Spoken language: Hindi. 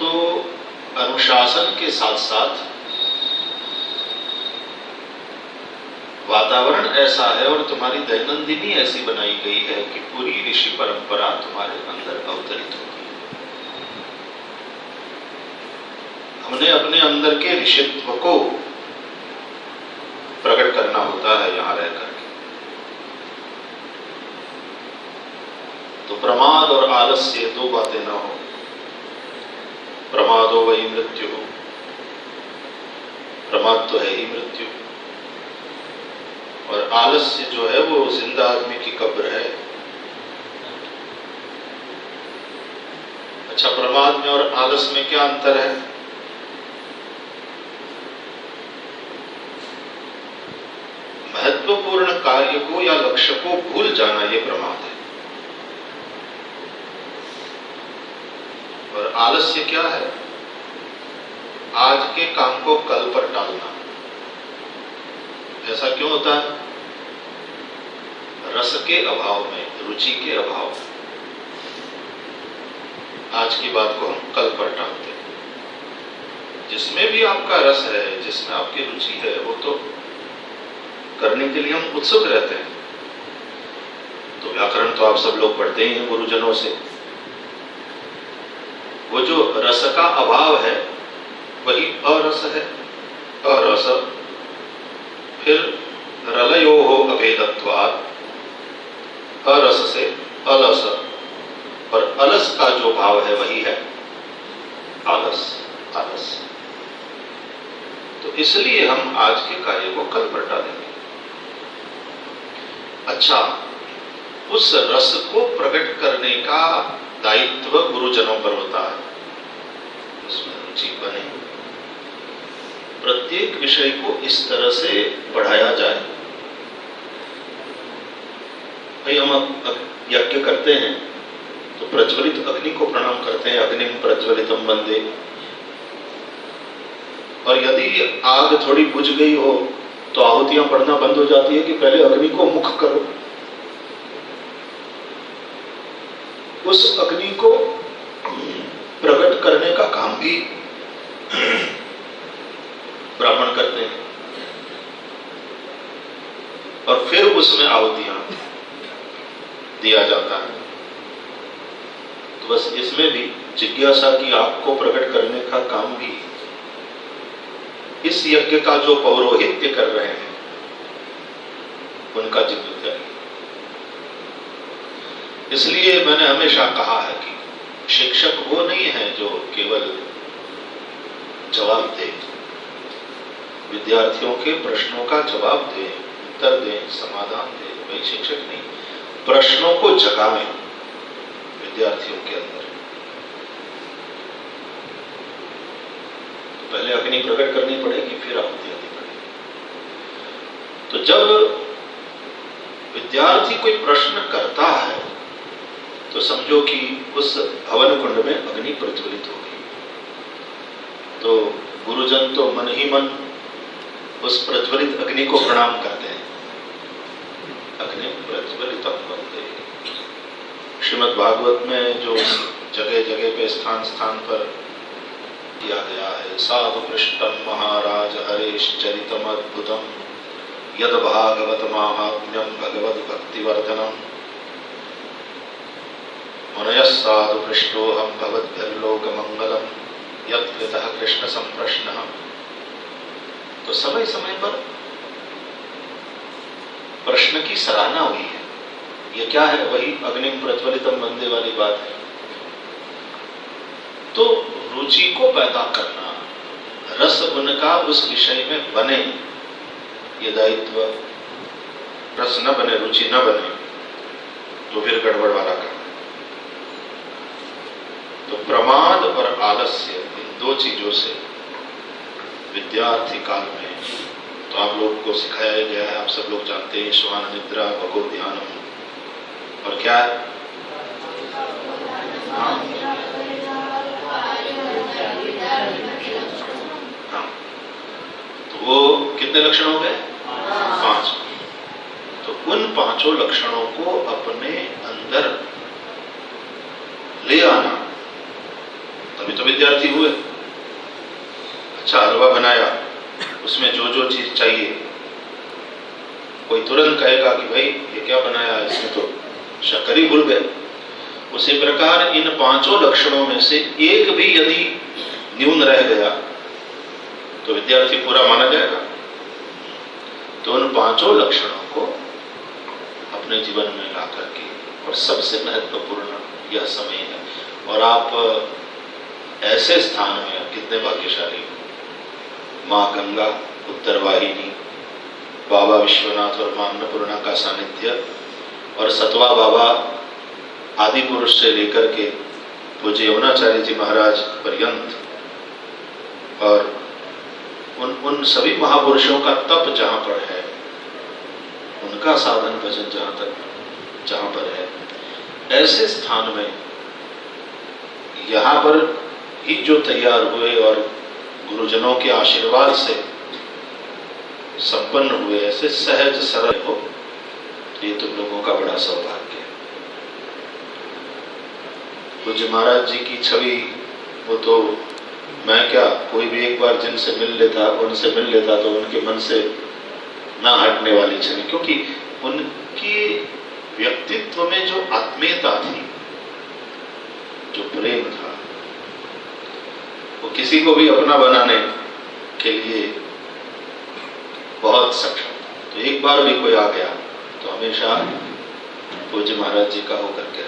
तो अनुशासन के साथ साथ वातावरण ऐसा है और तुम्हारी दैनंदिनी ऐसी बनाई गई है कि पूरी ऋषि परंपरा तुम्हारे अंदर अवतरित होती है। हमने अपने अंदर के ऋषित्व को प्रकट करना होता है यहां रह करके। तो प्रमाद और आलस्य दो बातें ना हो। प्रमादो वही मृत्यु हो, प्रमाद तो है ही मृत्यु, और आलस्य जो है वो जिंदा आदमी की कब्र है। अच्छा, प्रमाद में और आलस में क्या अंतर है? महत्वपूर्ण कार्य को या लक्ष्य को भूल जाना ये प्रमाद है। और आलस्य क्या है? आज के काम को कल पर टालना। ऐसा क्यों होता है? रस के अभाव में, रुचि के अभाव में आज की बात को हम कल पर टालते हैं। जिसमें भी आपका रस है, जिसमें आपकी रुचि है, वो तो करने के लिए हम उत्सुक रहते हैं। तो व्याकरण तो आप सब लोग पढ़ते ही हैं गुरुजनों से। वो जो रस का अभाव है वही अरस है। अरस फिर रलयोः अभेदत्वात्, अरस से अलस, और अलस का जो भाव है वही है आलस। आलस। तो इसलिए हम आज के कार्य को कल पर टालेंगे। अच्छा, उस रस को प्रकट करने का दायित्व गुरुजनों पर होता है। उसमें रुचि बने, प्रत्येक विषय को इस तरह से पढ़ाया जाए। भाई हम यज्ञ करते हैं तो प्रज्वलित अग्नि को प्रणाम करते हैं, अग्निम प्रज्वलितम वंदे। और यदि आग थोड़ी बुझ गई हो तो आहुतियां पढ़ना बंद हो जाती है कि पहले अग्नि को मुख करो। उस अग्नि को प्रकट करने का काम भी ब्राह्मण करते हैं, और फिर उसमें आहुतियां दिया जाता है। तो बस इसमें भी जिज्ञासा की आग को प्रकट करने का काम भी इस यज्ञ का जो पौरोहित्य कर रहे हैं उनका जिम्मेदारी है। इसलिए मैंने हमेशा कहा है कि शिक्षक वो नहीं है जो केवल जवाब दे, विद्यार्थियों के प्रश्नों का जवाब दे, उत्तर दे, समाधान दे, वही शिक्षक नहीं। प्रश्नों को जगाएं विद्यार्थियों के अंदर। तो पहले अग्नि प्रकट करनी पड़ेगी, फिर आहुति देनी पड़ेगी। तो जब विद्यार्थी कोई प्रश्न करता है तो समझो कि उस हवन कुंड में अग्नि प्रज्वलित हो गई। तो गुरुजन तो मन ही मन उस प्रज्वलित अग्नि को प्रणाम करते हैं। अग्नि प्रज्वलितम वंदे। श्रीमद् भागवत में जो जगह जगह पे स्थान स्थान पर किया गया है, साधु पृष्ठम महाराज हरेश चरितम अद्भुतम यद भागवत माहात्म्यम भगवद भक्तिवर्धनम मुनयः साधु पृष्ठोऽहं भवद्भिर्लोक मंगलम यत्कृतः कृष्ण संप्रश्नः। तो समय समय पर प्रश्न की सराहना हुई है। ये क्या है? वही अग्निम प्रज्वलितम वंदे वाली बात है। तो रुचि को पैदा करना, रस उनका उस विषय में बने, ये दायित्व। रस न बने, रुचि न बने तो फिर गड़बड़ वाला करना। तो प्रमाद और आलस्य, इन दो चीजों से विद्यार्थी काल में तो आप लोगों को सिखाया गया है। आप सब लोग जानते हैं, श्वान निद्रा, भगो ध्यानम, और क्या है? हाँ, तो वो कितने लक्षण हो गए? 5। तो उन 5 लक्षणों को अपने अंदर ले आना, तभी भी तो विद्यार्थी हुए। अच्छा हलवा बनाया, उसमें जो जो चीज चाहिए, कोई तुरंत कहेगा कि भाई ये क्या बनाया, इसमें तो शक्कर ही भूल गए। उसी प्रकार इन पांचों लक्षणों में से एक भी यदि न्यून रह गया तो विद्यार्थी पूरा माना जाएगा। तो उन पांचों लक्षणों को अपने जीवन में ला करके, और सबसे महत्वपूर्ण यह समय है, और आप ऐसे स्थान में कितने भाग्यशाली हो। माँ गंगा, उत्तर वाहिनी, बाबा विश्वनाथ और मां अन्नपूर्णा का सानिध्य, और सतवा बाबा आदि पुरुष से लेकर के पूज्य यमुनाचार्य जी महाराज पर्यंत, और उन सभी महापुरुषों का तप जहां पर है, उनका साधन भजन जहां पर है, ऐसे स्थान में यहां पर ही जो तैयार हुए और गुरुजनों के आशीर्वाद से संपन्न हुए, ऐसे सहज सरल हो, ये तुम लोगों का बड़ा सौभाग्य है। पूज्य महाराज जी की छवि, वो तो मैं क्या, कोई भी एक बार जिनसे उनसे मिल लेता तो उनके मन से ना हटने वाली छवि, क्योंकि उनकी व्यक्तित्व में जो आत्मीयता थी, जो प्रेम था, वो किसी को भी अपना बनाने के लिए बहुत सक्षम था। तो एक बार भी कोई आ गया तो हमेशा पूज्य महाराज जी का होकर के